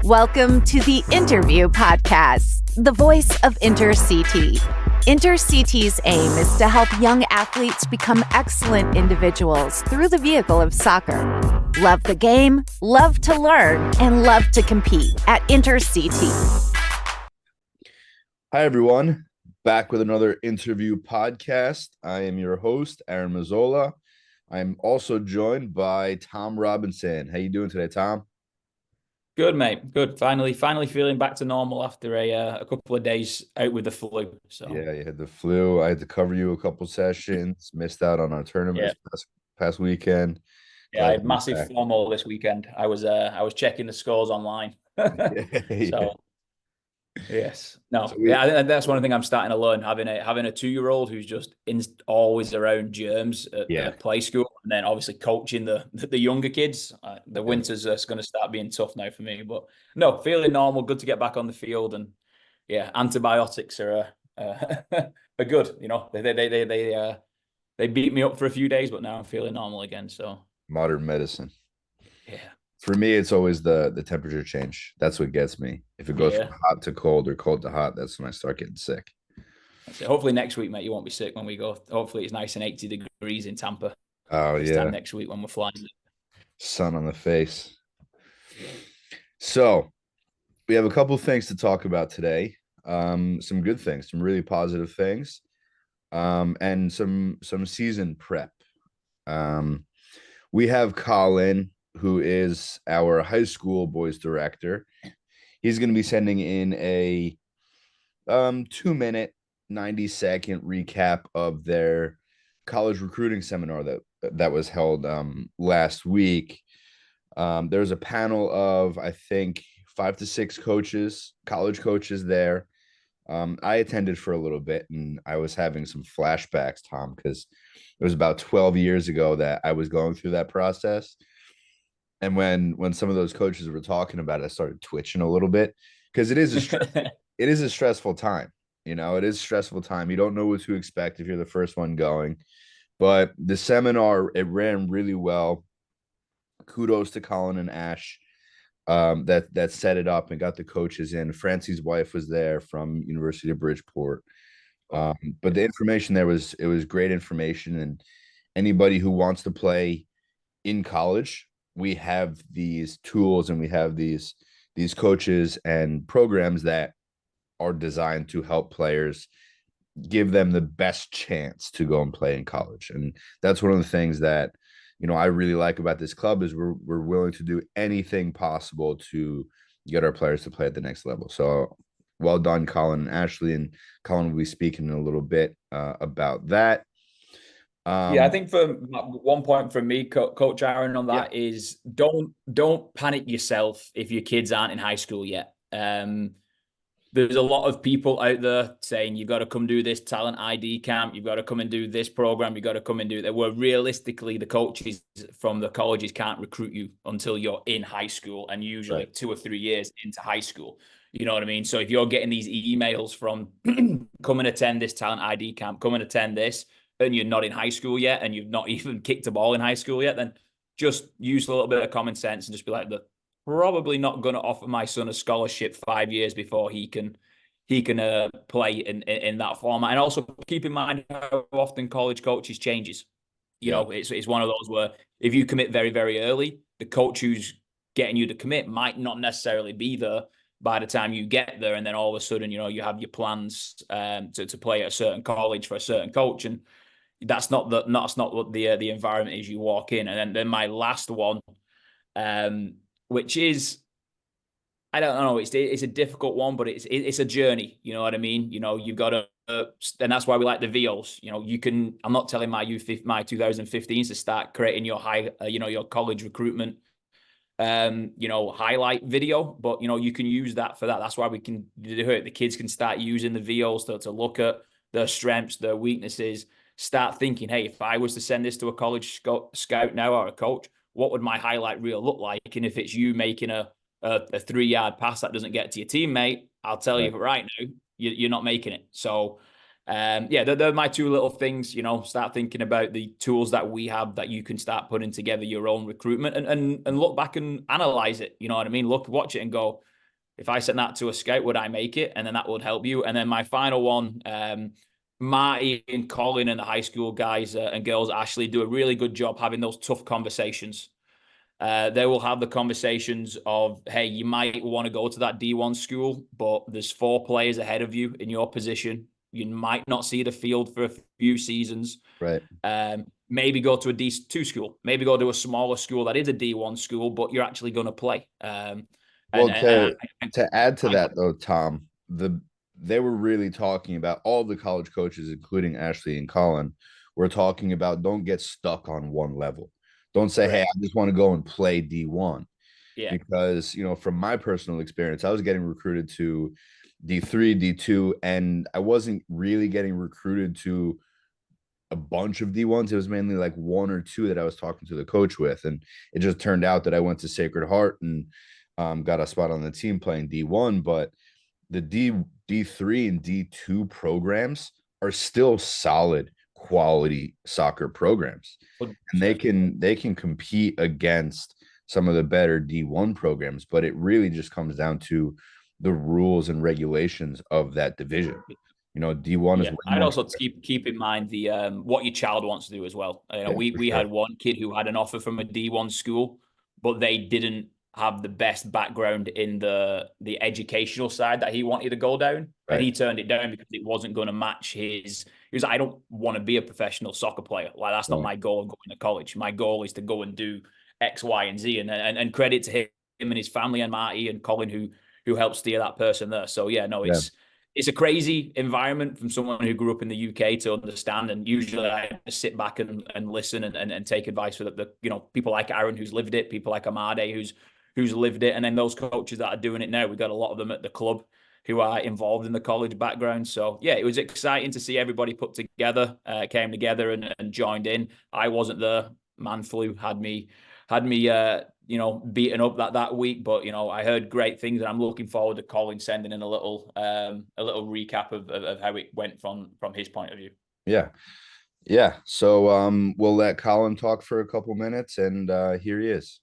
Welcome to the Interview Podcast, the voice of InterCT. InterCT's aim is to help young athletes become excellent individuals through the vehicle of soccer. Love the game, love to learn, and love to compete at InterCT. Hi, everyone. Back with another Interview Podcast. I am your host, Aaron Mazzola. I'm also joined by Tom Robinson. How you doing today, Tom? Good, mate. Good. Finally feeling back to normal after a couple of days out with the flu. So Yeah, you had the flu. I had to cover you a couple sessions. Missed out on our tournaments past weekend. Yeah, I had massive FOMO this weekend. I was checking the scores online. So yes, no, that's one thing I'm starting to learn. Having a 2-year-old who's just always around germs at play school, and then obviously coaching the younger kids. The winter's going to start being tough now for me, but no, feeling normal. Good to get back on the field, and yeah, antibiotics are good. You know, they beat me up for a few days, but now I'm feeling normal again. So modern medicine. Yeah. For me, it's always the temperature change. That's what gets me. If it goes from hot to cold or cold to hot, that's when I start getting sick. So hopefully next week, mate, you won't be sick when we go. Hopefully it's nice and 80 degrees in Tampa. Oh, this time next week when we're flying. Sun on the face. So we have a couple things to talk about today. Some good things, some really positive things, and some season prep. We have Colin, who is our high school boys director. He's going to be sending in a 2-minute, 90-second recap of their college recruiting seminar that was held last week. There was a panel of, I think, 5 to 6 coaches, college coaches there. I attended for a little bit, and I was having some flashbacks, Tom, because it was about 12 years ago that I was going through that process. And when some of those coaches were talking about it, I started twitching a little bit because it is a stressful time. You know, it is a stressful time. You don't know what to expect if you're the first one going. But the seminar, it ran really well. Kudos to Colin and Ash that set it up and got the coaches in. Francie's wife was there from University of Bridgeport. But the information there was great information, and anybody who wants to play in college, we have these tools and we have these coaches and programs that are designed to help players, give them the best chance to go and play in college. And that's one of the things that, you know, I really like about this club is we're willing to do anything possible to get our players to play at the next level. So well done, Colin and Ashley. And Colin will be speaking in a little bit about that. I think for 1 point from me, Coach Aaron, on that is don't panic yourself if your kids aren't in high school yet. There's a lot of people out there saying you've got to come do this talent ID camp, you've got to come and do this program, you've got to come and do that. Where realistically, the coaches from the colleges can't recruit you until you're in high school, and usually 2 or 3 years into high school. You know what I mean? So if you're getting these emails from come and attend this talent ID camp, come and attend this, and you're not in high school yet, and you've not even kicked a ball in high school yet, then just use a little bit of common sense and just be like, probably not going to offer my son a scholarship 5 years before he can play in that format. And also keep in mind how often college coaches changes. You know, it's one of those where if you commit very, very early, the coach who's getting you to commit might not necessarily be there by the time you get there. And then all of a sudden, you know, you have your plans to play at a certain college for a certain coach. And that's not what the environment is you walk in. And then my last one, which is, I don't know, it's a difficult one, but it's a journey. You know what I mean? You know, you've got to, and that's why we like the VOs. You know, I'm not telling my 2015s to start creating your your college recruitment, highlight video, but you can use that for that. That's why we can do it. The kids can start using the VOs to look at their strengths, their weaknesses, start thinking, hey, if I was to send this to a college scout now or a coach, what would my highlight reel look like? And if it's you making a 3-yard pass that doesn't get to your teammate, I'll tell you right now, you're not making it. So they're my 2 little things. Start thinking about the tools that we have that you can start putting together your own recruitment and look back and analyze it. You know what I mean? Watch it and go, If I sent that to a scout, would I make it? And then that would help you. And then my final one, Marty and Colin and the high school guys and girls, Ashley, do a really good job having those tough conversations. They will have the conversations of, hey, you might want to go to that D1 school, but there's 4 players ahead of you in your position. You might not see the field for a few seasons. Right. Maybe go to a D2 school. Maybe go to a smaller school that is a D1 school, but you're actually going to play. Well, to add to that though, Tom, they were really talking about, all the college coaches, including Ashley and Colin, were talking about, don't get stuck on one level. Don't say, hey, I just want to go and play D1. Yeah. Because, from my personal experience, I was getting recruited to D3, D2, and I wasn't really getting recruited to a bunch of D1s. It was mainly like 1 or 2 that I was talking to the coach with. And it just turned out that I went to Sacred Heart and got a spot on the team playing D1. But the D3 and D2 programs are still solid quality soccer programs. And they can compete against some of the better D1 programs, but it really just comes down to the rules and regulations of that division. D1 is. I'd also keep in mind the what your child wants to do as well. We had one kid who had an offer from a D1 school, but they didn't have the best background in the educational side that he wanted to go down, and he turned it down because it wasn't going to match his. He was like, I don't want to be a professional soccer player. Like, that's not my goal of going to college. My goal is to go and do X, Y, and Z. And credit to him and his family and Marty and Colin who helped steer that person there. So it's a crazy environment from someone who grew up in the UK to understand. And usually I sit back and listen and take advice for the people like Aaron who's lived it, people like Amade who's lived it, and then those coaches that are doing it now. We've got a lot of them at the club who are involved in the college background. So yeah, it was exciting to see everybody put together, came together and joined in. I wasn't there. Man flu had me beaten up that week, but I heard great things, and I'm looking forward to Colin sending in a little recap of how it went from his point of view. Yeah. So we'll let Colin talk for a couple minutes, and here he is.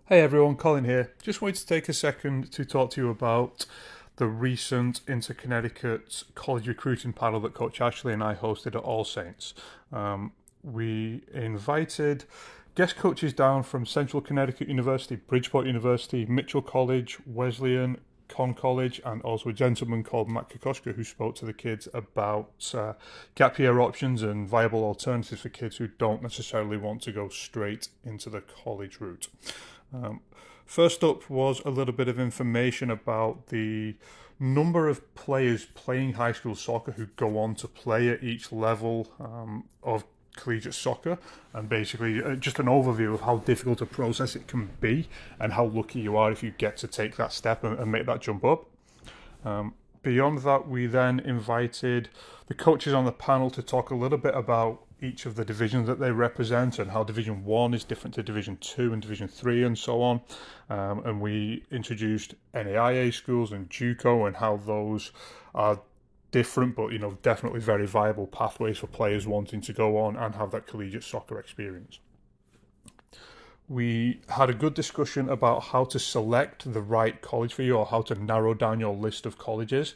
Hey everyone, Colin here. Just wanted to take a second to talk to you about the recent Inter-Connecticut college recruiting panel that Coach Ashley and I hosted at All Saints. We invited guest coaches down from Central Connecticut University, Bridgeport University, Mitchell College, Wesleyan, Conn College, and also a gentleman called Matt Kokoschka who spoke to the kids about gap year options and viable alternatives for kids who don't necessarily want to go straight into the college route. First up was a little bit of information about the number of players playing high school soccer who go on to play at each level of collegiate soccer, and basically just an overview of how difficult a process it can be and how lucky you are if you get to take that step and make that jump up. Beyond that, we then invited the coaches on the panel to talk a little bit about each of the divisions that they represent and how Division 1 is different to Division 2 and Division 3 and so on. And we introduced NAIA schools and JUCO and how those are different, but definitely very viable pathways for players wanting to go on and have that collegiate soccer experience. We had a good discussion about how to select the right college for you, or how to narrow down your list of colleges,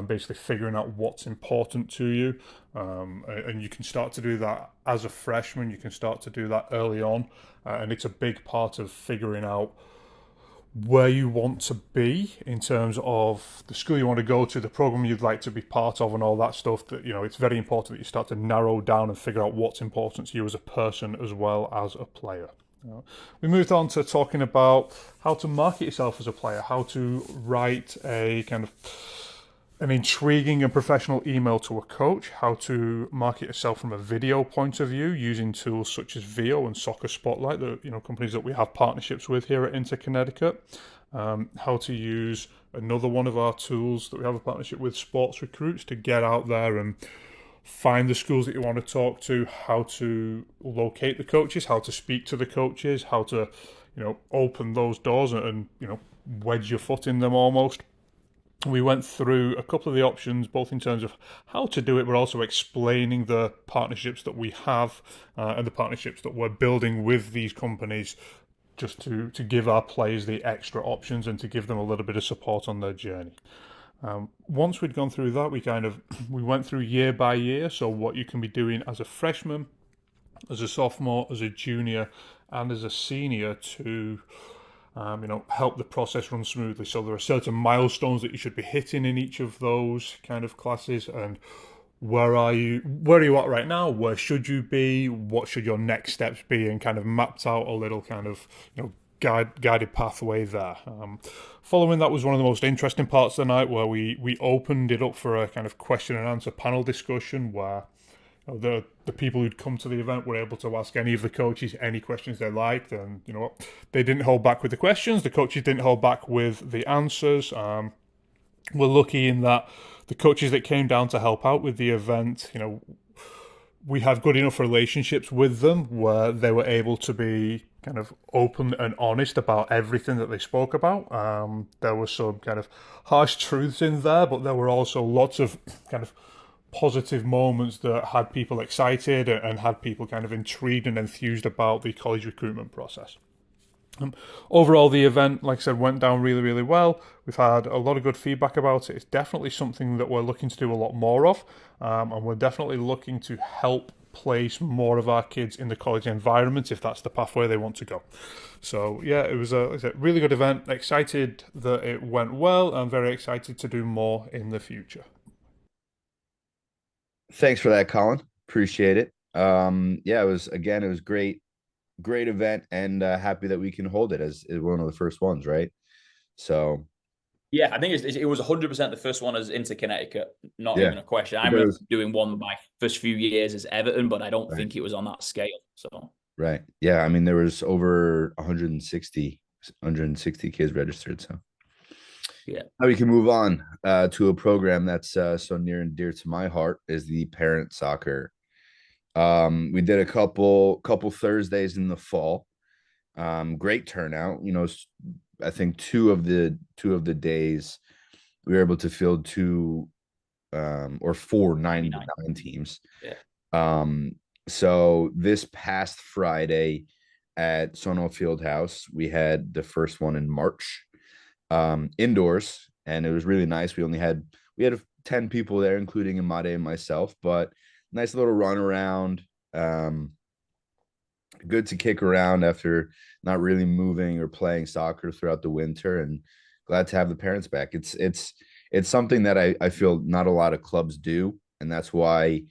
basically figuring out what's important to you. And you can start to do that as a freshman, you can start to do that early on, and it's a big part of figuring out where you want to be in terms of the school you want to go to, the program you'd like to be part of, and all that stuff. That it's very important that you start to narrow down and figure out what's important to you as a person as well as a player. We moved on to talking about how to market yourself as a player, how to write a kind of an intriguing and professional email to a coach, how to market yourself from a video point of view using tools such as Veo and Soccer Spotlight, the companies that we have partnerships with here at Inter-Connecticut, how to use another one of our tools that we have a partnership with, Sports Recruits, to get out there and find the schools that you want to talk to, how to locate the coaches, how to speak to the coaches, how to open those doors and wedge your foot in them almost. We went through a couple of the options, both in terms of how to do it, but also explaining the partnerships that we have and the partnerships that we're building with these companies just to give our players the extra options and to give them a little bit of support on their journey. Once we'd gone through that, we went through year by year. So what you can be doing as a freshman, as a sophomore, as a junior, and as a senior to help the process run smoothly. So there are certain milestones that you should be hitting in each of those kind of classes, and where are you at right now? Where should you be? What should your next steps be? And kind of mapped out a little kind of guided pathway there. Following that was one of the most interesting parts of the night, where we opened it up for a kind of question and answer panel discussion, where the people who'd come to the event were able to ask any of the coaches any questions they liked, and they didn't hold back with the questions. The coaches didn't hold back with the answers. We're lucky in that the coaches that came down to help out with the event, we had good enough relationships with them where they were able to be kind of open and honest about everything that they spoke about. There were some kind of harsh truths in there, but there were also lots of kind of positive moments that had people excited and had people kind of intrigued and enthused about the college recruitment process. Overall, the event, like I said, went down really, really well. We've had a lot of good feedback about it. It's definitely something that we're looking to do a lot more of, and we're definitely looking to help place more of our kids in the college environment if that's the pathway they want to go. So yeah, it was a really good event. Excited that it went well. I'm very excited to do more in the future. Thanks for that, Colin. Appreciate it. Yeah, it was great event, and happy that we can hold it as one of the first ones, right? So yeah, I think it was 100% the first one as into Connecticut. Not even a question. I remember doing one my first few years as Everton, but I don't think it was on that scale. So right, yeah. I mean, there was over 160 kids registered. So yeah, now we can move on to a program that's so near and dear to my heart, is the parent soccer. We did a couple Thursdays in the fall. Great turnout. I think two of the days we were able to field two or four 99 teams. Yeah. So this past Friday at Sono Fieldhouse, we had the first one in March, indoors, and it was really nice. We had 10 people there, including Amade and myself, but nice little run around. Good to kick around after not really moving or playing soccer throughout the winter, and glad to have the parents back. It's something that I feel not a lot of clubs do, and that's why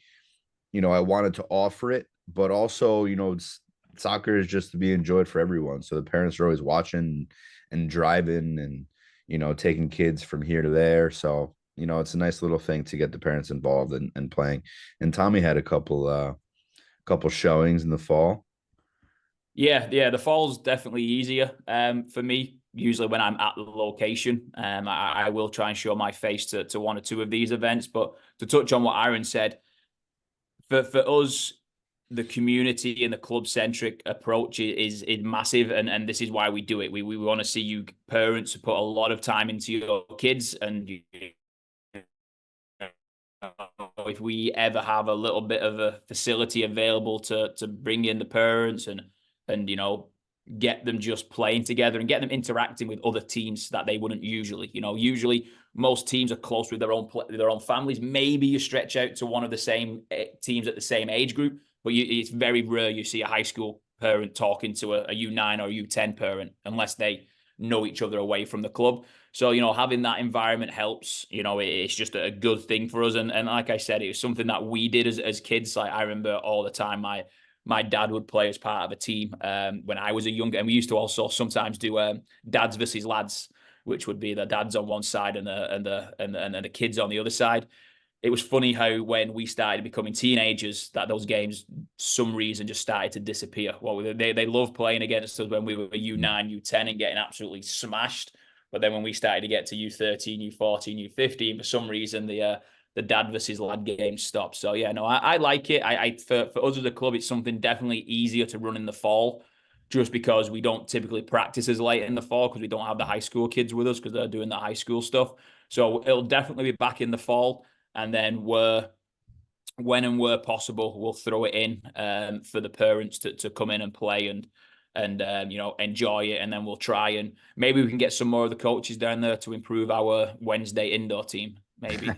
I wanted to offer it. But also, soccer is just to be enjoyed for everyone, so the parents are always watching and driving and taking kids from here to there. So it's a nice little thing to get the parents involved and playing. And Tommy had a couple showings in the fall. Yeah, the fall's definitely easier for me. Usually when I'm at the location, I will try and show my face to one or two of these events. But to touch on what Aaron said, for us, the community and the club-centric approach is massive, and this is why we do it. We want to see you parents put a lot of time into your kids, and if we ever have a little bit of a facility available to bring in the parents and get them just playing together and get them interacting with other teams that they wouldn't usually. Usually most teams are close with their own families. Maybe you stretch out to one of the same teams at the same age group, but it's very rare you see a high school parent talking to a U9 or U10 parent unless they know each other away from the club. So, having that environment helps. It's just a good thing for us. And like I said, it was something that we did as kids. Like, I remember all the time my dad would play as part of a team when I was a younger, and we used to also sometimes do dads versus lads, which would be the dads on one side and the kids on the other side. It was funny how when we started becoming teenagers, that those games, some reason, just started to disappear. Well, they loved playing against us when we were U9, U10 and getting absolutely smashed. But then when we started to get to U13, U14, U15, for some reason, the dad versus lad game stopped. So yeah, no, I like it. For us as a club, it's something definitely easier to run in the fall, just because we don't typically practice as late in the fall because we don't have the high school kids with us because they're doing the high school stuff. So it'll definitely be back in the fall. And then when and where possible, we'll throw it in for the parents to come in and play. And and enjoy it. And then we'll try and maybe we can get some more of the coaches down there to improve our Wednesday indoor team. Maybe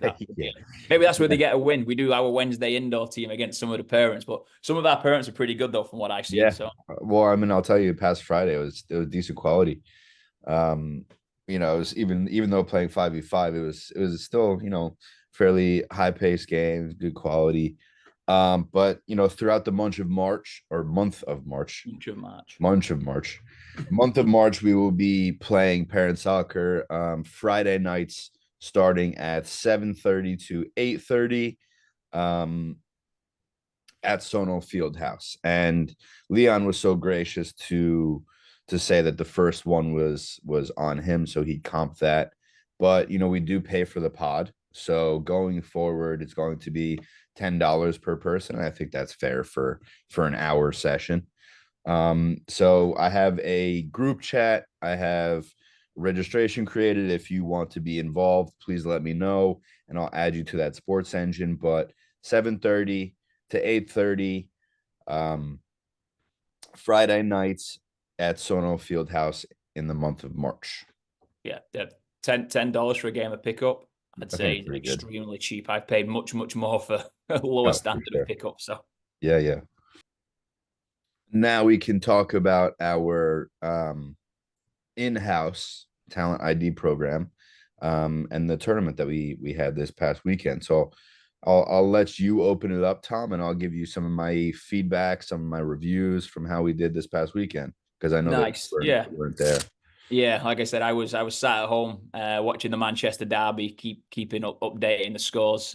maybe that's where they get a win. We do our Wednesday indoor team against some of the parents, but some of our parents are pretty good though, from what I've seen. Yeah. So Well, I mean, I'll tell you, past Friday it was decent quality. It was even though playing 5v5, it was still, fairly high paced games, good quality. But throughout the month of March, we will be playing parent soccer Friday nights starting at 7:30 to 8:30 at Sono Fieldhouse. And Leon was so gracious to say that the first one was on him, so he comped that. But we do pay for the pod, so going forward it's going to be $10 per person. I think that's fair for an hour session. So I have a group chat. I have registration created. If you want to be involved, please let me know and I'll add you to that sports engine. But 7:30 to 8:30 Friday nights at Sono Fieldhouse in the month of March. Yeah, $10 for a game of pickup. I'd say extremely cheap. I've paid much more for a lower standard of pickup. So yeah. Now we can talk about our in-house talent ID program and the tournament that we had this past weekend. So I'll let you open it up, Tom, and I'll give you some of my feedback, some of my reviews from how we did this past weekend, because I know nice. that you weren't there. Yeah, like I said, I was sat at home watching the Manchester derby, keeping updating the scores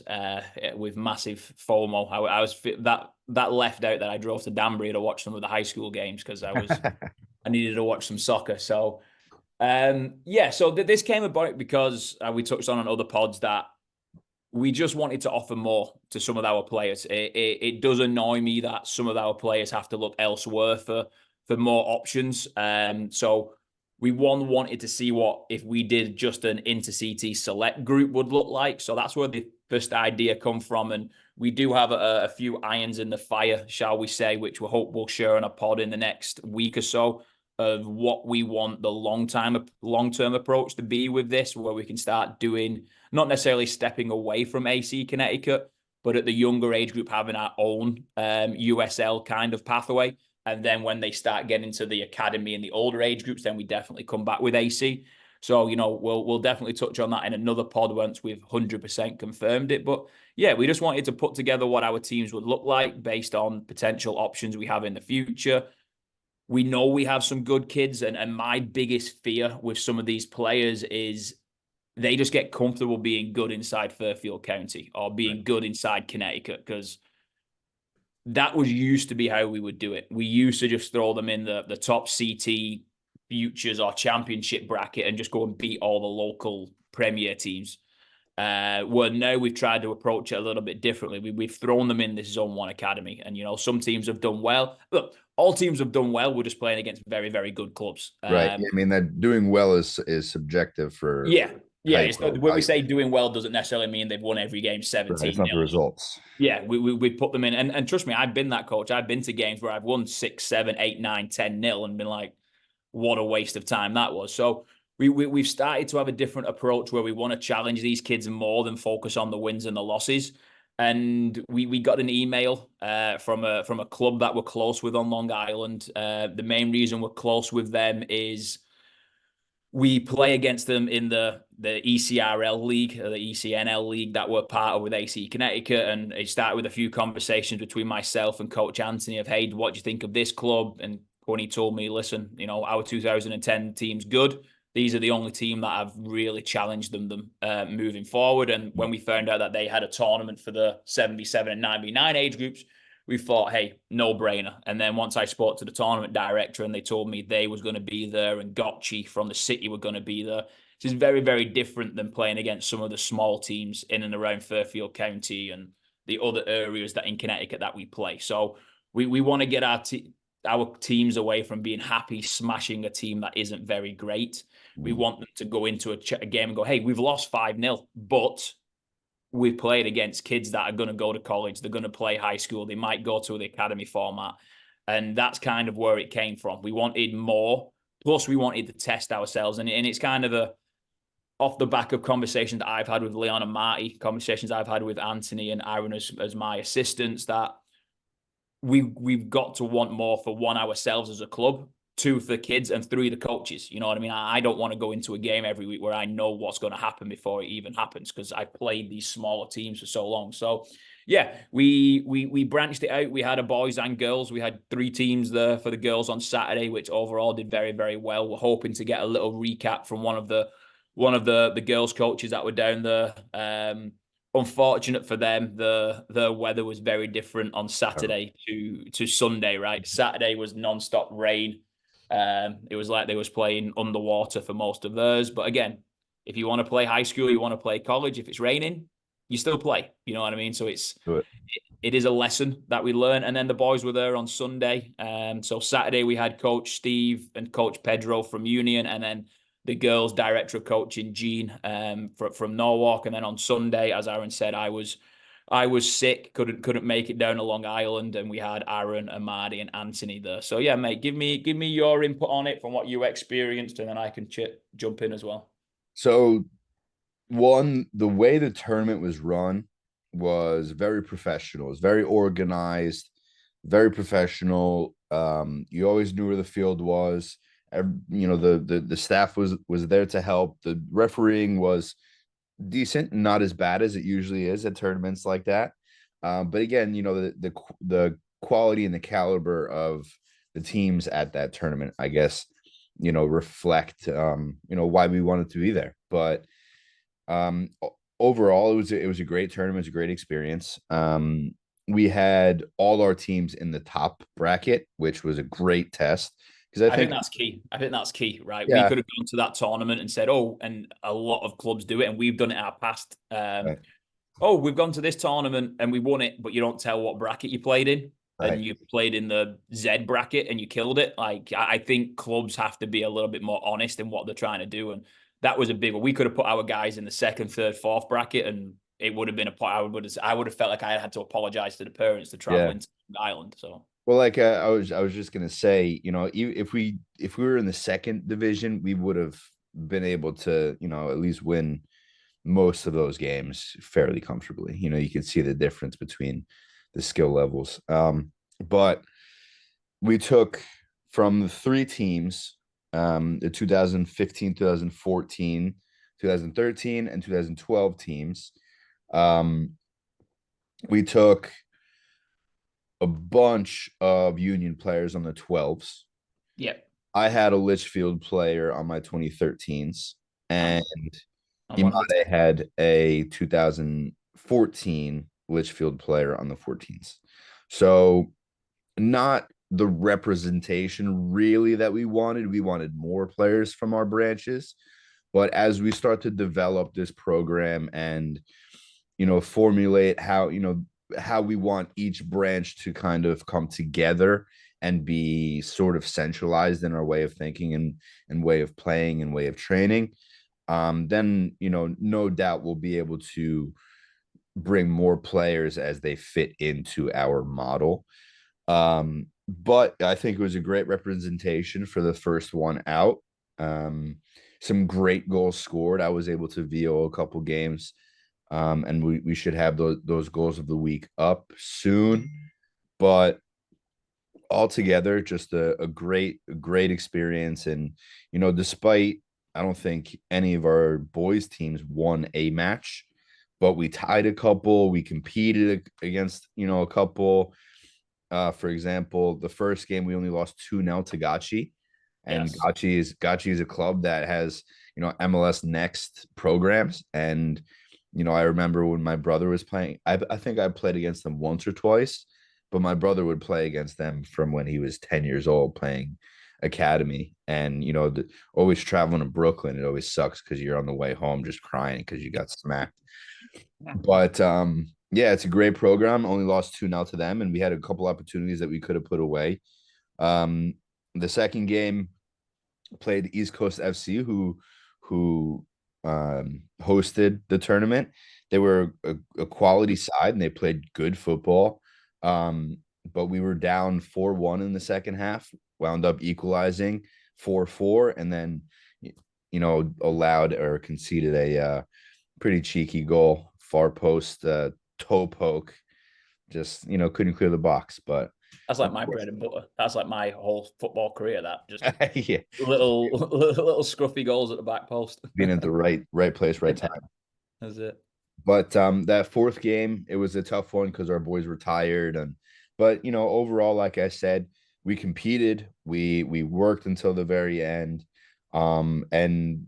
with massive FOMO. I was that left out that I drove to Danbury to watch some of the high school games because I needed to watch some soccer. So so this came about because we touched on other pods that we just wanted to offer more to some of our players. It does annoy me that some of our players have to look elsewhere for more options. So we wanted to see what if we did just an inter-CT select group would look like. So that's where the first idea come from. And we do have a few irons in the fire, shall we say, which we hope we'll share on a pod in the next week or so, of what we want the long-term approach to be with this, where we can start doing, not necessarily stepping away from AC Connecticut, but at the younger age group having our own USL kind of pathway. And then when they start getting to the academy and the older age groups, then we definitely come back with AC. So, we'll definitely touch on that in another pod once we've 100% confirmed it. But yeah, we just wanted to put together what our teams would look like based on potential options we have in the future. We know we have some good kids, and my biggest fear with some of these players is they just get comfortable being good inside Fairfield County or being good inside Connecticut, because that was used to be how we would do it. We used to just throw them in the top CT futures or championship bracket and just go and beat all the local premier teams. Well, now we've tried to approach it a little bit differently. We've thrown them in this Zone 1 academy, and some teams have done well. Look, all teams have done well. We're just playing against very, very good clubs. Right. I mean, that doing well is subjective for when we say doing well doesn't necessarily mean they've won every game 17. Right, it's not the results. Yeah, we put them in, and trust me, I've been that coach. I've been to games where I've won 6, 7, 8, 9, 10-0 and been like, what a waste of time that was. So we've started to have a different approach where we want to challenge these kids more than focus on the wins and the losses. And we got an email from a club that we're close with on Long Island. The main reason we're close with them is we play against them in the ECRL league, or the ECNL league that we're part of with AC Connecticut. And it started with a few conversations between myself and Coach Anthony of, hey, what do you think of this club? And Connie told me, listen, our 2010 team's good. These are the only team that have really challenged them moving forward. And when we found out that they had a tournament for the 77 and 99 age groups, we thought, hey, no brainer. And then once I spoke to the tournament director and they told me they was going to be there and Gotchi from the city were going to be there, this is very, very different than playing against some of the small teams in and around Fairfield County and the other areas that in Connecticut that we play. So we want to get our teams away from being happy smashing a team that isn't very great. We want them to go into a game and go, hey, we've lost 5-0, but we've played against kids that are going to go to college. They're going to play high school. They might go to the academy format. And that's kind of where it came from. We wanted more, plus we wanted to test ourselves. And it's kind of off the back of conversations that I've had with Leon and Marty, conversations I've had with Anthony and Aaron as my assistants, that we've got to want more for one, ourselves as a club, two, for the kids, and three, the coaches. You know what I mean? I don't want to go into a game every week where I know what's going to happen before it even happens, because I've played these smaller teams for so long. So yeah, we branched it out. We had a boys and girls. We had 3 teams there for the girls on Saturday, which overall did very, very well. We're hoping to get a little recap from one of the girls coaches that were down there. Unfortunate for them, the weather was very different on Saturday to Sunday, right? Saturday was non-stop rain. It was like they was playing underwater for most of theirs. But again, if you want to play high school, you want to play college, if it's raining, you still play. You know what I mean? So it is a lesson that we learn. And then the boys were there on Sunday. So Saturday we had Coach Steve and Coach Pedro from Union, and then the girls' director of coaching, Jean, from Norwalk. And then on Sunday, as Aaron said, I was sick, couldn't make it down to Long Island, and we had Aaron, Amadi, and Anthony there. So yeah, mate, give me your input on it from what you experienced, and then I can jump in as well. So, one, the way the tournament was run was very professional. It was very organized, very professional. You always knew where the field was. The staff was there to help. The refereeing was decent, not as bad as it usually is at tournaments like that. But again, the quality and the caliber of the teams at that tournament, I guess, reflect why we wanted to be there. But overall, it was a great tournament. It was a great experience. We had all our teams in the top bracket, which was a great test. Because I think that's key. I think that's key, right? Yeah. We could have gone to that tournament and said, and a lot of clubs do it, and we've done it in our past. Right. We've gone to this tournament and we won it, but you don't tell what bracket you played in. Right. And you played in the Z bracket and you killed it. Like, I think clubs have to be a little bit more honest in what they're trying to do. And that was a big one. We could have put our guys in the 2nd, 3rd, 4th bracket, and it would have been I would have felt like I had to apologize to the parents to travel into the island. So. Well, like I was just gonna say, if we were in the 2nd division, we would have been able to, at least win most of those games fairly comfortably. You could see the difference between the skill levels. But we took from the 3 teams, the 2015, 2014, 2013, and 2012 teams. We took a bunch of Union players on the 12s. Yep. I had a Litchfield player on my 2013s, and Imade had a 2014 Litchfield player on the 14s. So not the representation really that we wanted. We wanted more players from our branches. But as we start to develop this program and, formulate how we want each branch to kind of come together and be sort of centralized in our way of thinking and way of playing and way of training, then, no doubt we'll be able to bring more players as they fit into our model. But I think it was a great representation for the first one out. Some great goals scored. I was able to VO a couple games. And we should have those goals of the week up soon. But altogether, just a great experience. And, despite, I don't think any of our boys teams won a match, but we tied a couple. We competed against, a couple. For example, the first game, we only lost 2-0 to Gacci. And yes. Gacci is a club that has, MLS Next programs. And I remember when my brother was playing, I think I played against them once or twice, but my brother would play against them from when he was 10 years old playing academy. And, always traveling to Brooklyn, it always sucks because you're on the way home just crying because you got smacked. But, yeah, it's a great program. Only lost 2-0 to them, and we had a couple opportunities that we could have put away. The second game played East Coast FC, who hosted the tournament. They were a quality side and they played good football. but we were down 4-1 in the second half, wound up equalizing 4-4, and then, allowed or conceded a pretty cheeky goal, far post toe poke. Just, couldn't clear the box, but that's like my bread and butter. That's like my whole football career. That just yeah, little scruffy goals at the back post. being at the right place, right time. That's it. But that fourth game, it was a tough one because our boys were tired, but overall, like I said, we competed, we worked until the very end, and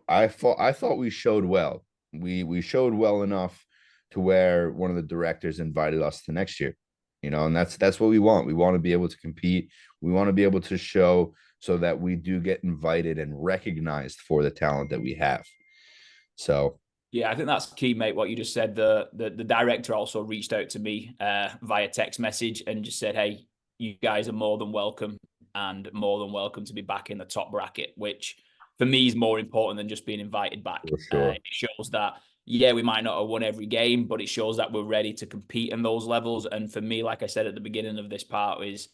I thought we showed well. We showed well enough to where one of the directors invited us to next year, and that's what we want. We want to be able to compete. We want to be able to show so that we do get invited and recognized for the talent that we have. So yeah, I think that's key, mate. What you just said. The director also reached out to me via text message and just said, "Hey, you guys are more than welcome and more than welcome to be back in the top bracket," which for me is more important than just being invited back. For sure. It shows that, yeah, we might not have won every game, but it shows that we're ready to compete in those levels. And for me, like I said at the beginning of this part, is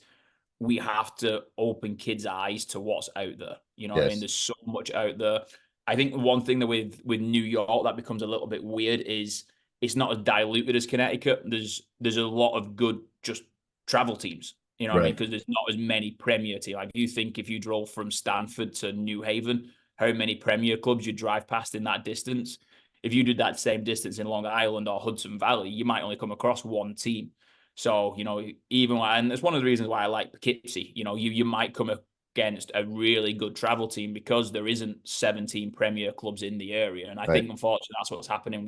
we have to open kids' eyes to what's out there. You know what I mean? There's so much out there. I think one thing that with New York that becomes a little bit weird is it's not as diluted as Connecticut. There's a lot of good just travel teams. You know what I mean? Because there's not as many Premier teams. Like if you drove from Stanford to New Haven, how many Premier clubs you drive past in that distance? If you did that same distance in Long Island or Hudson Valley, you might only come across one team. So, and it's one of the reasons why I like Poughkeepsie. You might come against a really good travel team because there isn't 17 Premier clubs in the area. And I think, unfortunately, that's what's happening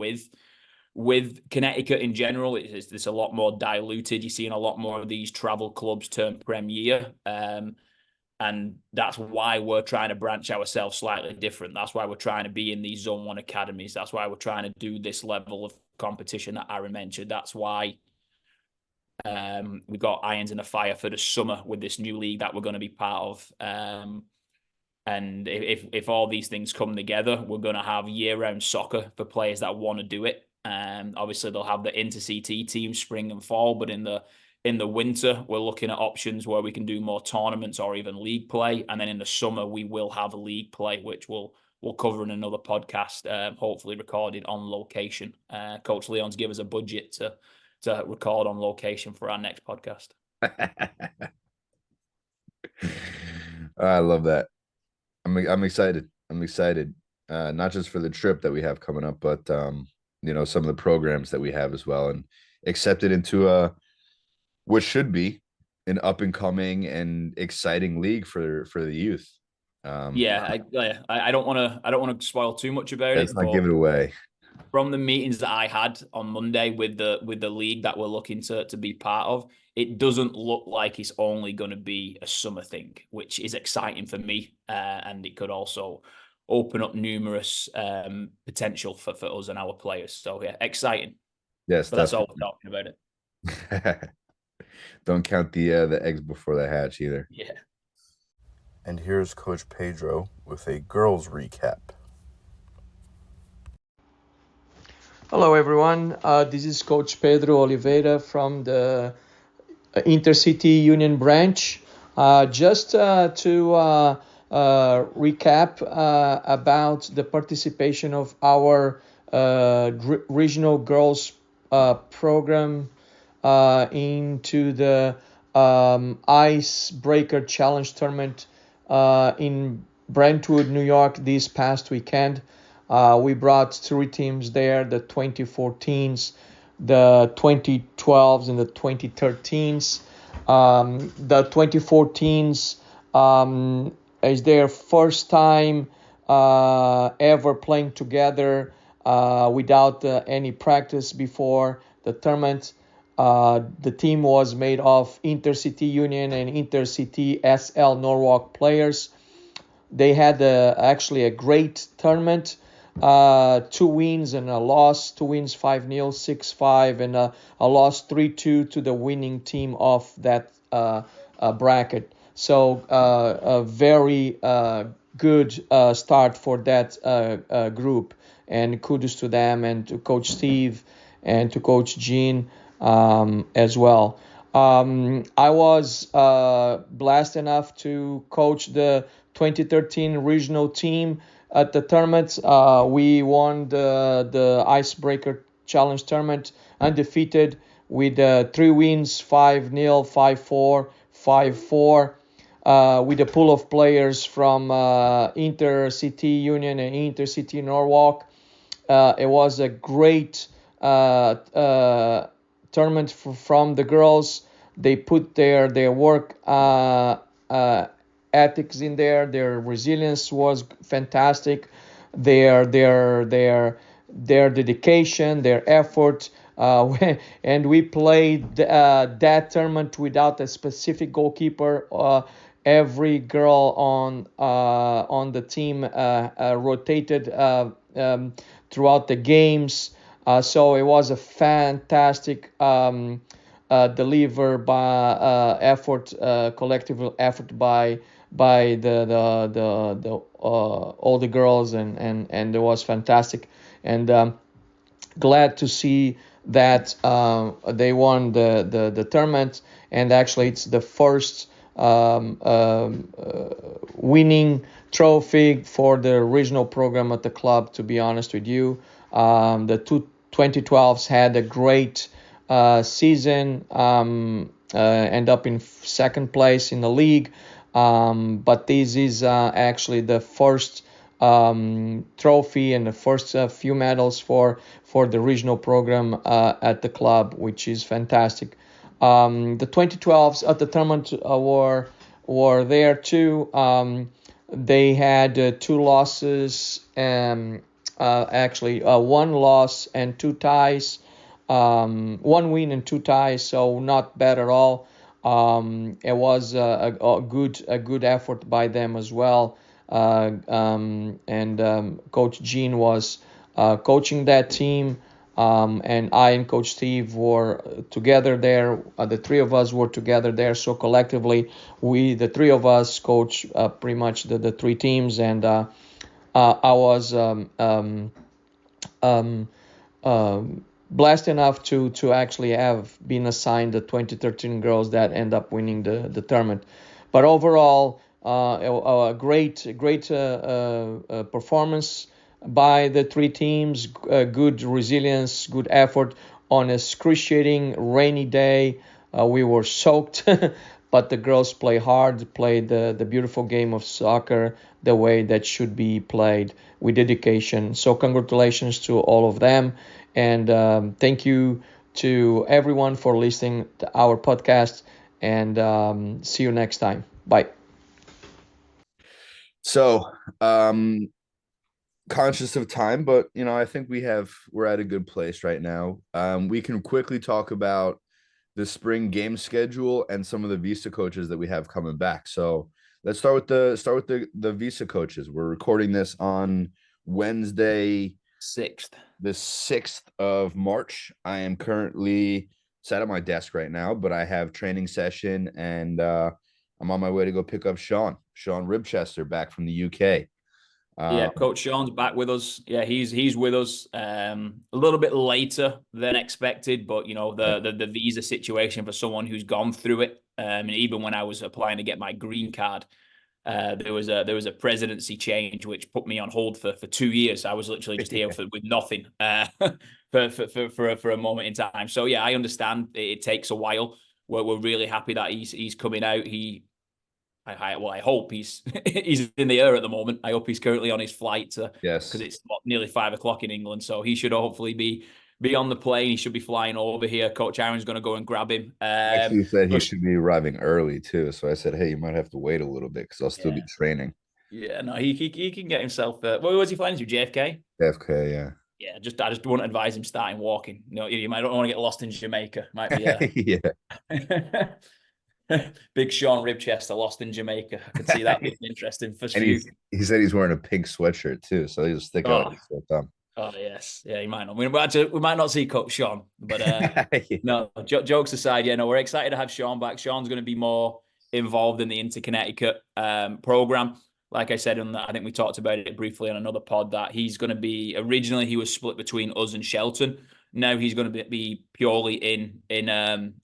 with Connecticut in general. It's a lot more diluted. You're seeing a lot more of these travel clubs turn Premier. And that's why we're trying to branch ourselves slightly different. That's why we're trying to be in these Zone 1 academies. That's why we're trying to do this level of competition that Aaron mentioned. That's why we've got irons in the fire for the summer with this new league that we're going to be part of. And if all these things come together, we're going to have year-round soccer for players that want to do it. Obviously, they'll have the inter-CT team spring and fall, but in the winter, we're looking at options where we can do more tournaments or even league play. And then in the summer, we will have league play, which we'll cover in another podcast, hopefully recorded on location. Coach Leon's give us a budget to record on location for our next podcast. I love that. I'm excited. I'm excited. Not just for the trip that we have coming up, but some of the programs that we have as well, and accepted into what should be an up and coming and exciting league for the youth. I don't want to spoil too much about it. Let's not give it away. From the meetings that I had on Monday with the league that we're looking to be part of, it doesn't look like it's only going to be a summer thing, which is exciting for me, and it could also open up numerous potential for us and our players. So yeah, exciting. Yes, but that's all we're talking about it. Don't count the eggs before they hatch either. Yeah. And here's Coach Pedro with a girls recap. Hello, everyone. This is Coach Pedro Oliveira from the Intercity Union branch. Just to recap about the participation of our regional girls program into the Icebreaker Challenge Tournament in Brentwood, New York this past weekend. We brought 3 teams there, the 2014s, the 2012s, and the 2013s. The 2014s is their first time ever playing together without any practice before the tournament. The team was made of Intercity Union and Intercity SL Norwalk players. They had actually a great tournament. 2 wins and a loss. 2 wins 5-0, 6-5, and a loss 3-2 to the winning team of that bracket. So a very good start for that group, and kudos to them and to Coach Steve and to Coach Gene as well. I was blessed enough to coach the 2013 regional team at the tournament. We won the Icebreaker Challenge tournament undefeated with 3 wins, 5-0, 5-4, 5-4. With a pool of players from Intercity Union and Intercity Norwalk. It was a great tournament from the girls. They put their work ethics in there. Their resilience was fantastic. Their dedication, their effort. And we played that tournament without a specific goalkeeper. Every girl on the team rotated throughout the games. So it was a fantastic deliver by effort, collective effort by the all the girls, and it was fantastic. And glad to see that they won the tournament, and actually it's the first winning trophy for the regional program at the club, to be honest with you. The 2012s had a great season, end up in second place in the league, but this is actually the first trophy and the first few medals for the regional program at the club, which is fantastic. The 2012s at the tournament were there too. They had 2 losses, actually 1 loss and 2 ties, 1 win and 2 ties, so not bad at all. It was a good effort by them as well. And Coach Gene was coaching that team, and I and Coach Steve were together there. The 3 of us were together there. So collectively, the 3 of us coach pretty much the 3 teams, and I was blessed enough to actually have been assigned the 2013 girls that end up winning the tournament. But overall, a great performance by the 3 teams. Good resilience, good effort on a excruciating rainy day. We were soaked, but the girls play hard, play the beautiful game of soccer the way that should be played, with dedication. So congratulations to all of them, and thank you to everyone for listening to our podcast, and see you next time. Bye. So, conscious of time, but I think we're at a good place right now. We can quickly talk about the spring game schedule and some of the visa coaches that we have coming back. So let's start with the visa coaches. We're recording this on Wednesday, the 6th of March. I am currently sat at my desk right now, but I have training session, and I'm on my way to go pick up Sean Ribchester back from the UK. Yeah, Coach Sean's back with us. Yeah, he's with us a little bit later than expected, but the visa situation for someone who's gone through it, and even when I was applying to get my green card, there was a presidency change which put me on hold for 2 years. I was literally just here with nothing for a moment in time. So yeah, I understand it takes a while. We're really happy that he's coming out. I hope he's in the air at the moment. I hope he's currently on his flight yes, because it's nearly 5 o'clock in England. So he should hopefully be on the plane. He should be flying over here. Coach Aaron's going to go and grab him. Actually said he should be arriving early too. So I said, hey, you might have to wait a little bit because I'll still be training. Yeah, no, he can get himself. Where was he flying to? JFK. JFK, yeah. Yeah, I just wouldn't advise him starting walking. You might don't want to get lost in Jamaica. Might be. Yeah. Big Sean Ribchester lost in Jamaica. I could see that being interesting. And he said he's wearing a pink sweatshirt too, so he'll stick out his sore thumb. Oh yes, yeah, he might not. We might not see Coach Sean, but no. Jokes aside, yeah, no, we're excited to have Sean back. Sean's going to be more involved in the Inter-Connecticut program. Like I said, I think we talked about it briefly on another pod, that he's going to be, originally he was split between us and Shelton. Now he's going to be purely in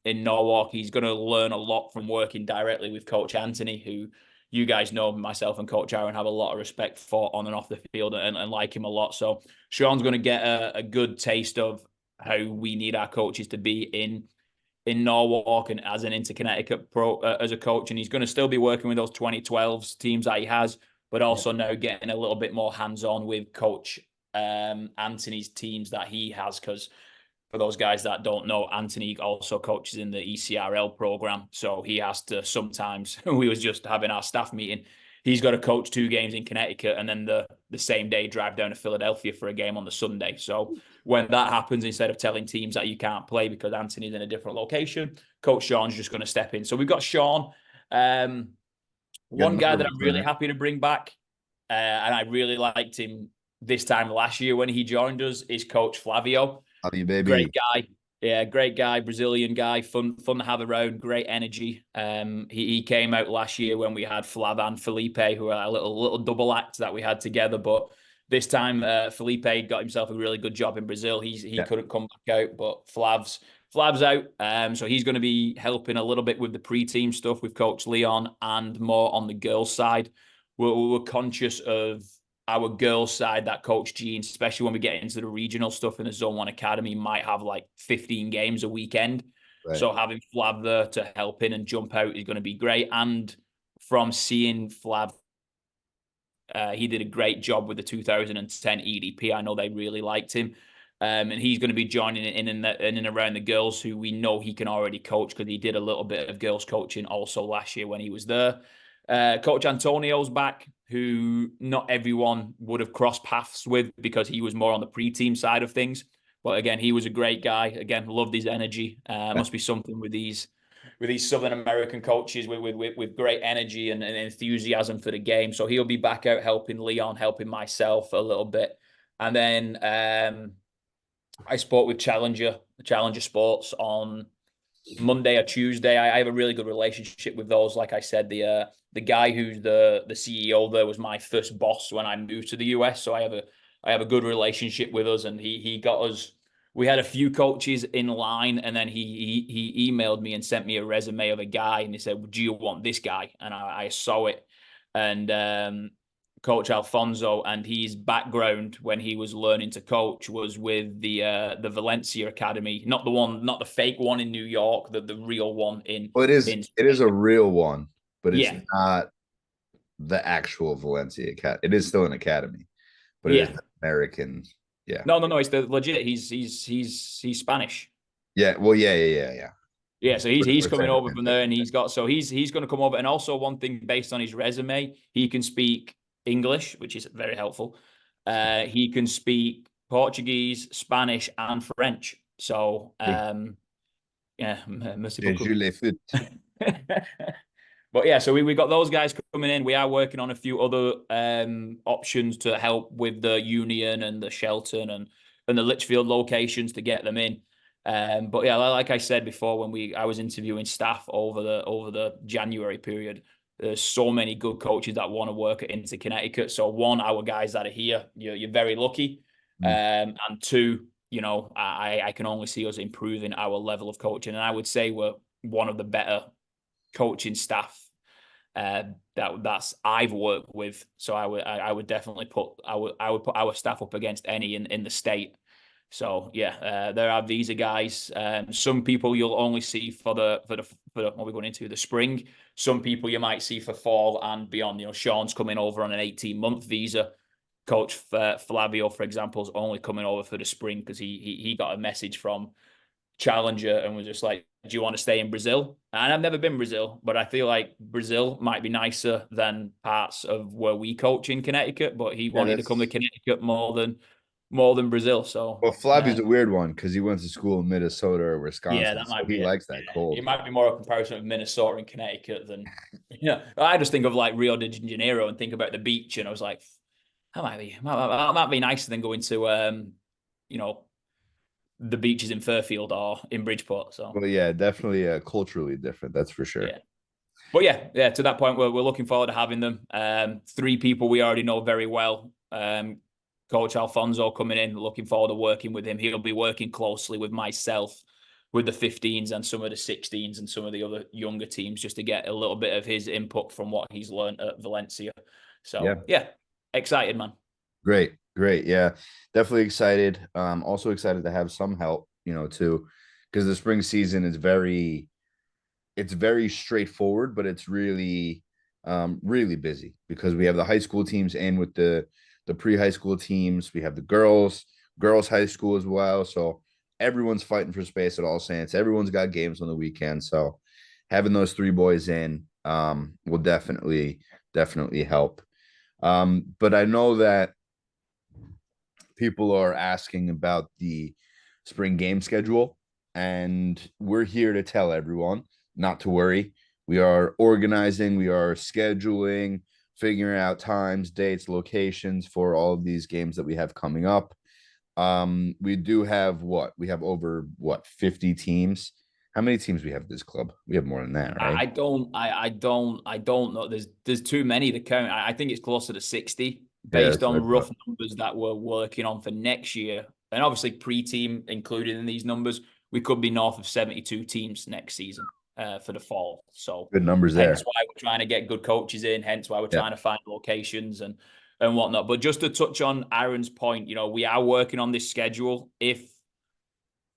Norwalk. He's going to learn a lot from working directly with Coach Anthony, who you guys know myself and Coach Aaron have a lot of respect for on and off the field and like him a lot. So Sean's going to get a good taste of how we need our coaches to be in Norwalk and as an Inter-Connecticut pro as a coach. And he's going to still be working with those 2012s teams that he has, but also now getting a little bit more hands-on with Coach Anthony's teams that he has, because for those guys that don't know, Anthony also coaches in the ECRL program. So he has to sometimes, we was just having our staff meeting, he's got to coach 2 games in Connecticut and then the same day drive down to Philadelphia for a game on the Sunday. So when that happens, instead of telling teams that you can't play because Anthony's in a different location, Coach Sean's just going to step in. So we've got Sean. One guy that I'm really happy to bring back, and I really liked him this time last year when he joined us, is Coach Flavio. Love you, baby. Great guy. Yeah, great guy, Brazilian guy, fun to have around, great energy. He came out last year when we had Flav and Felipe, who are a little double act that we had together. But this time, Felipe got himself a really good job in Brazil. He couldn't come back out, but Flav's out. So he's going to be helping a little bit with the pre-team stuff with Coach Leon and more on the girls' side. We're conscious of our girls' side that Coach Gene, especially when we get into the regional stuff in the Zone 1 Academy, might have like 15 games a weekend. Right. So having Flav there to help in and jump out is going to be great. And from seeing Flav, he did a great job with the 2010 EDP. I know they really liked him. And he's going to be joining in and around the girls, who we know he can already coach because he did a little bit of girls coaching also last year when he was there. Coach Antonio's back, who not everyone would have crossed paths with because he was more on the pre-team side of things. But again, he was a great guy. Again, loved his energy. Must be something with these Southern American coaches with great energy and enthusiasm for the game. So he'll be back out helping Leon, helping myself a little bit. And then I spoke with Challenger Sports on Monday or Tuesday. I have a really good relationship with those. Like I said, the guy who's the CEO there was my first boss when I moved to the US. So I have a good relationship with us, and he got us. We had a few coaches in line, and then he emailed me and sent me a resume of a guy, and he said, "Do you want this guy?" And I saw it, and Coach Alfonso, and his background when he was learning to coach was with the Valencia Academy, not the fake one in New York, the real one in. Well, it is a real one, but it's not the actual Valencia Academy. It is still an academy, but it is American. Yeah. No. It's the legit. He's Spanish. Yeah. Well, yeah. Yeah, so he's coming over from there, and he's going to come over. And also one thing based on his resume, he can speak English, which is very helpful. He can speak Portuguese, Spanish, and French. So, merci beaucoup. But yeah, so we got those guys coming in. We are working on a few other options to help with the Union and the Shelton and the Litchfield locations to get them in. But yeah, like I said before, when I was interviewing staff over the January period, there's so many good coaches that want to work at Inter-Connecticut. So one, our guys that are here, you're very lucky. And two, I can only see us improving our level of coaching. And I would say we're one of the better coaching staff that's I've worked with. So I would definitely put our staff up against any in the state. So yeah, there are visa guys. Some people you'll only see for the what we're going into the spring. Some people you might see for fall and beyond. Sean's coming over on an 18-month visa. Coach Flavio, for example, is only coming over for the spring because he got a message from Challenger and was just like, "Do you want to stay in Brazil?" And I've never been in Brazil, but I feel like Brazil might be nicer than parts of where we coach in Connecticut. But he wanted to come to Connecticut more than Brazil. So Flavio's a weird one because he went to school in Minnesota or Wisconsin. Yeah, that might be. He likes that cold. It might be more a comparison of Minnesota and Connecticut than I just think of like Rio de Janeiro and think about the beach, and I was like, that might be nicer than going to the beaches in Fairfield or in Bridgeport. So well, yeah, definitely culturally different. That's for sure. Yeah. But yeah. To that point, we're looking forward to having them. 3 people we already know very well. Coach Alfonso coming in, looking forward to working with him. He'll be working closely with myself, with the 15s and some of the 16s and some of the other younger teams, just to get a little bit of his input from what he's learned at Valencia. So yeah, excited, man. Great. Yeah, definitely excited. Also excited to have some help, too, because the spring season is it's very straightforward, but it's really really busy because we have the high school teams in with the pre-high school teams. We have the girls high school as well. So everyone's fighting for space at All Saints. Everyone's got games on the weekend. So having those three boys in will definitely help. But I know that people are asking about the spring game schedule, and we're here to tell everyone not to worry. We are organizing, we are scheduling, figuring out times, dates, locations for all of these games that we have coming up. We do have we have over 50 teams. How many teams we have at this club? We have more than that, right? I don't know. There's too many to count. I think it's closer to 60 based on rough numbers that we're working on for next year. And obviously pre-team included in these numbers, we could be north of 72 teams next season for the fall. So good numbers there. Hence why we're trying to get good coaches in, hence why we're trying to find locations and whatnot. But just to touch on Aaron's point, we are working on this schedule. If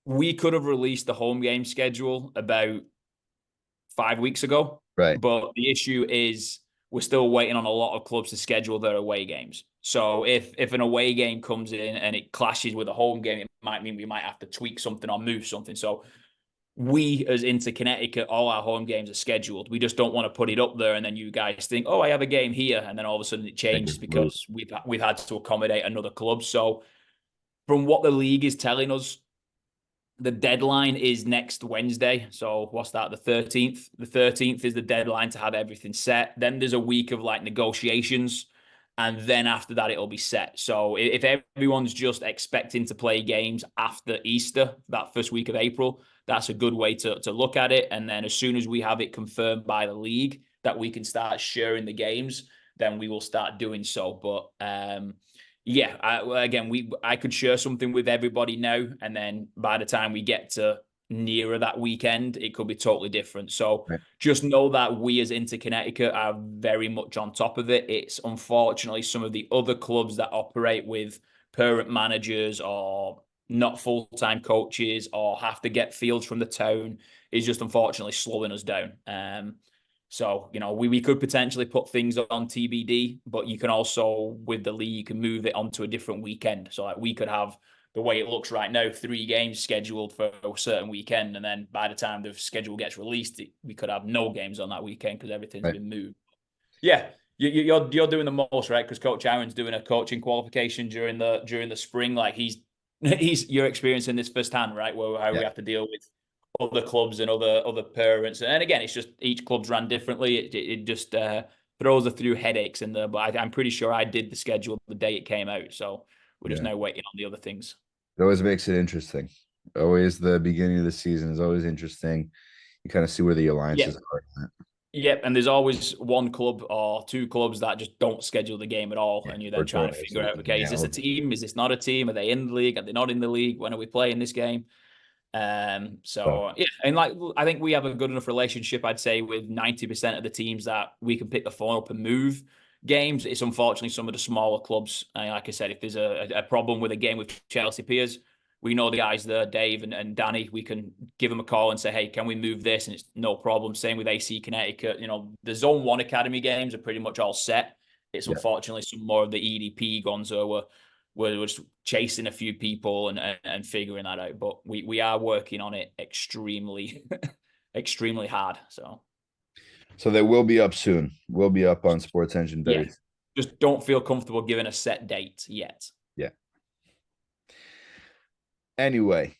we could have released the home game schedule about 5 weeks ago. Right. But the issue is we're still waiting on a lot of clubs to schedule their away games. So if an away game comes in and it clashes with a home game, it might mean we might have to tweak something or move something. So we, as Inter Connecticut, all our home games are scheduled. We just don't want to put it up there and then you guys think, oh, I have a game here. And then all of a sudden it changes because we've had to accommodate another club. So from what the league is telling us, the deadline is next Wednesday. So what's that? The 13th. The 13th is the deadline to have everything set. Then there's a week of negotiations. And then after that, it'll be set. So if everyone's just expecting to play games after Easter, that first week of April, that's a good way to look at it. And then as soon as we have it confirmed by the league that we can start sharing the games, then we will start doing so. But I could share something with everybody now, and then by the time we get to nearer that weekend, it could be totally different. So just know that we as Inter Connecticut are very much on top of it. It's unfortunately some of the other clubs that operate with parent managers or not full-time coaches or have to get fields from the town is just unfortunately slowing us down. So, we could potentially put things on TBD, but you can also, with the league, you can move it onto a different weekend. So we could have, the way it looks right now, 3 games scheduled for a certain weekend. And then by the time the schedule gets released, we could have no games on that weekend because everything's been moved. Yeah, you're doing the most, right? Because Coach Aaron's doing a coaching qualification during the spring. You're experiencing this firsthand, right? How we have to deal with other clubs and other parents. And again, it's just each club's ran differently. It just throws a few headaches in there. But I'm pretty sure I did the schedule the day it came out. So we're just now waiting on the other things. It always makes it interesting. Always the beginning of the season is always interesting. You kind of see where the alliances are. Yep, and there's always one club or 2 clubs that just don't schedule the game at all. And you're then trying to figure out, okay, is this a team? Is this not a team? Are they in the league? Are they not in the league? When are we playing this game? And I think we have a good enough relationship, I'd say, with 90% of the teams that we can pick the phone up and move games. It's unfortunately some of the smaller clubs. Like I said, if there's a problem with a game with Chelsea peers, we know the guys there, Dave and Danny. We can give them a call and say, hey, can we move this? And it's no problem. Same with AC Connecticut. The Zone 1 Academy games are pretty much all set. It's unfortunately some more of the EDP ones where we're just chasing a few people and figuring that out. But we are working on it extremely, extremely hard. So they will be up soon. We'll be up on Sports Engine very soon. Just don't feel comfortable giving a set date yet. Yeah. Anyway,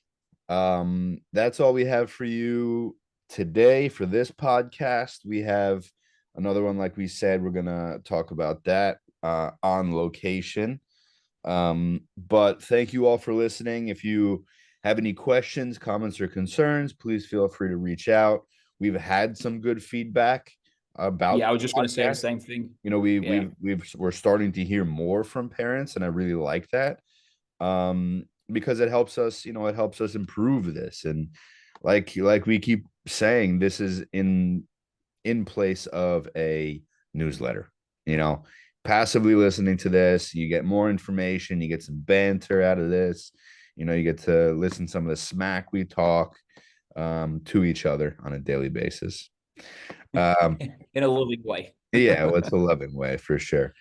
that's all we have for you today for this podcast. We have another one, like we said, we're going to talk about that on location. But thank you all for listening. If you have any questions, comments, or concerns, please feel free to reach out. We've had some good feedback about. I was just going to say the podcast. same thing. You know, we're starting to hear more from parents, and I really like that. Because it helps us, it helps us improve this. And like we keep saying, this is in place of a newsletter. Passively listening to this, you get more information, you get some banter out of this. You get to listen to some of the smack we talk to each other on a daily basis. In a loving way. Yeah, well, it's a loving way for sure.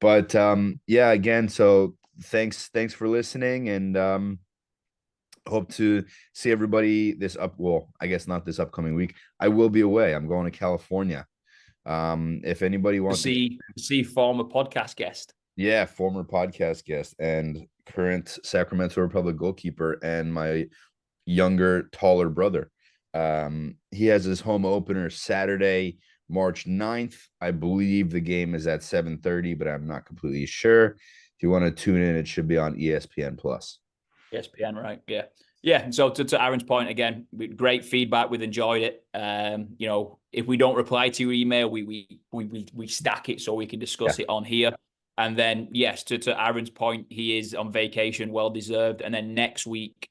But again, so thanks for listening, and hope to see everybody I guess not this upcoming week. I will be away. I'm going to California. If anybody wants to see former podcast guest. Yeah, former podcast guest and current Sacramento Republic goalkeeper, and my younger, taller brother. He has his home opener Saturday, March 9th. I believe the game is at 7:30, but I'm not completely sure. If you want to tune in, it should be on ESPN Plus. ESPN, right? Yeah. Yeah. So to Aaron's point again, great feedback. We've enjoyed it. If we don't reply to your email, we stack it so we can discuss it on here. And then, yes, to Aaron's point, he is on vacation, well deserved. And then next week,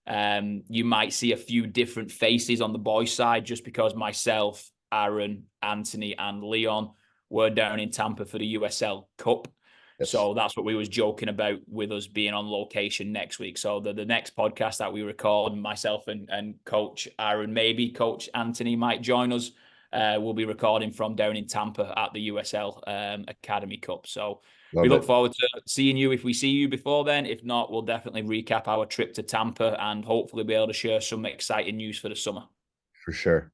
you might see a few different faces on the boys' side, just because myself, Aaron, Anthony, and Leon were down in Tampa for the USL Cup. Yes. So that's what we was joking about with us being on location next week. So the next podcast that we record, myself and Coach Aaron, maybe Coach Anthony might join us. We'll be recording from down in Tampa at the USL Academy Cup. So we look forward to seeing you if we see you before then. If not, we'll definitely recap our trip to Tampa and hopefully be able to share some exciting news for the summer. For sure.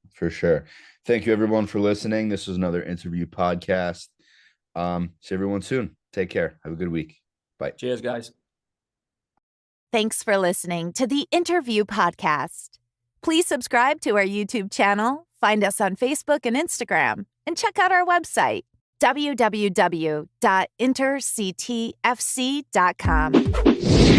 Thank you, everyone, for listening. This was another interview podcast. See everyone soon. Take care. Have a good week. Bye. Cheers, guys. Thanks for listening to the Interview Podcast. Please subscribe to our YouTube channel, find us on Facebook and Instagram, and check out our website, www.interctfc.com.